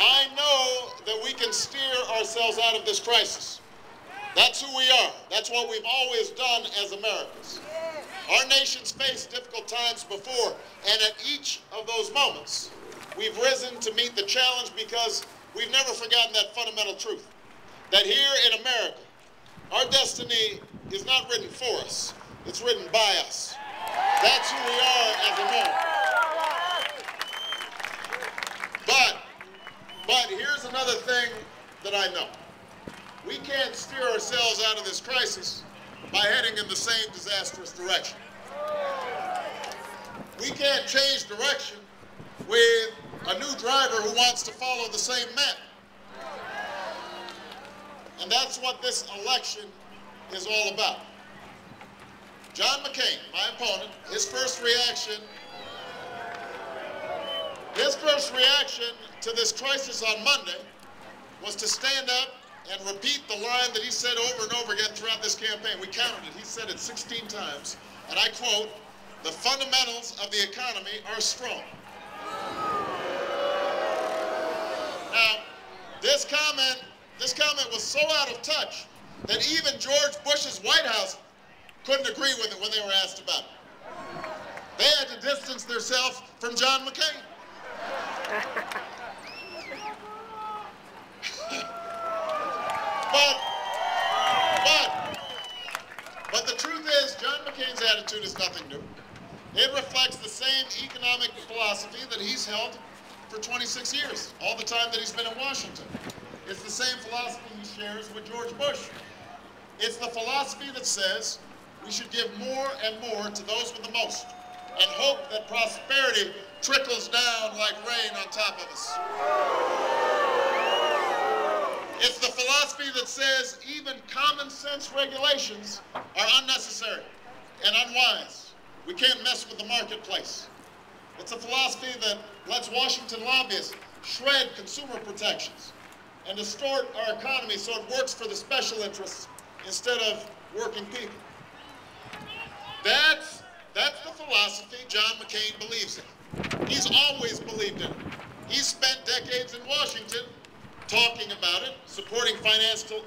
I know that we can steer ourselves out of this crisis. That's who we are. That's what we've always done as Americans. Our nation's faced difficult times before, and at each of those moments, we've risen to meet the challenge because we've never forgotten that fundamental truth, that here in America, our destiny is not written for us, it's written by us. That's who we are as Americans. But here's another thing that I know. We can't steer ourselves out of this crisis by heading in the same disastrous direction. We can't change direction with a new driver who wants to follow the same map. And that's what this election is all about. John McCain, my opponent, his first reaction to this crisis on Monday was to stand up and repeat the line that he said over and over again throughout this campaign. We counted it. He said it 16 times. And I quote, "The fundamentals of the economy are strong." Now, this comment was so out of touch that even George Bush's White House couldn't agree with it when they were asked about it. They had to distance themselves from John McCain. But the truth is, John McCain's attitude is nothing new. It reflects the same economic philosophy that he's held for 26 years, all the time that he's been in Washington. It's the same philosophy he shares with George Bush. It's the philosophy that says we should give more and more to those with the most and hope that prosperity trickles down like rain on top of us. It's the philosophy that says even common sense regulations are unnecessary and unwise. We can't mess with the marketplace. It's a philosophy that lets Washington lobbyists shred consumer protections and distort our economy so it works for the special interests instead of working people. That's the philosophy John McCain believes in. He's always believed in it. He's spent decades in Washington talking about it, supporting financial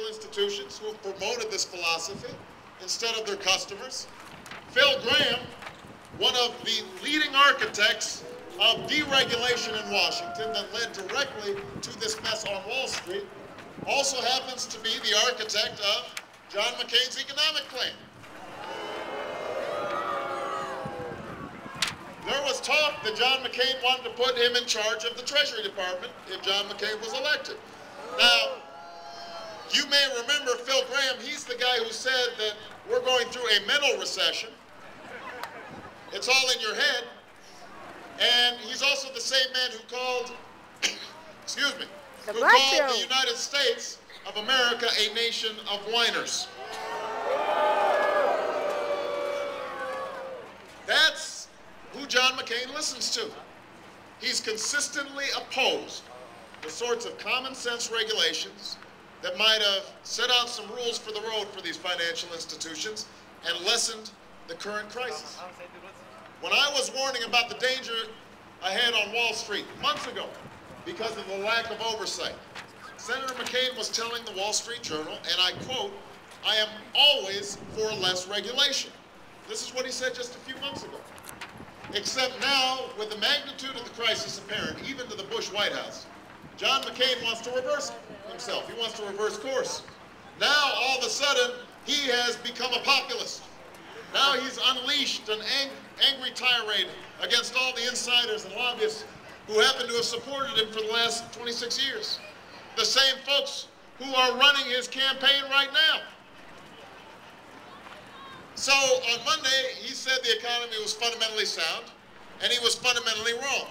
institutions who have promoted this philosophy instead of their customers. Phil Gramm, one of the leading architects of deregulation in Washington that led directly to this mess on Wall Street, also happens to be the architect of John McCain's economic plan. There was talk that John McCain wanted to put him in charge of the Treasury Department if John McCain was elected. Now, you may remember Phil Gramm. He's the guy who said that we're going through a mental recession. It's all in your head. And he's also the same man who called, who called the United States of America a nation of whiners. That's who John McCain listens to. He's consistently opposed the sorts of common sense regulations that might have set out some rules for the road for these financial institutions and lessened the current crisis. When I was warning about the danger ahead on Wall Street months ago because of the lack of oversight, Senator McCain was telling the Wall Street Journal, and I quote, "I am always for less regulation." This is what he said just a few months ago. Except now, with the magnitude of the crisis apparent, even to the Bush White House, John McCain wants to reverse himself. He wants to reverse course. Now, all of a sudden, he has become a populist. Now he's unleashed an angry tirade against all the insiders and lobbyists who happen to have supported him for the last 26 years. The same folks who are running his campaign right now. So on Monday, he said the economy was fundamentally sound, and he was fundamentally wrong.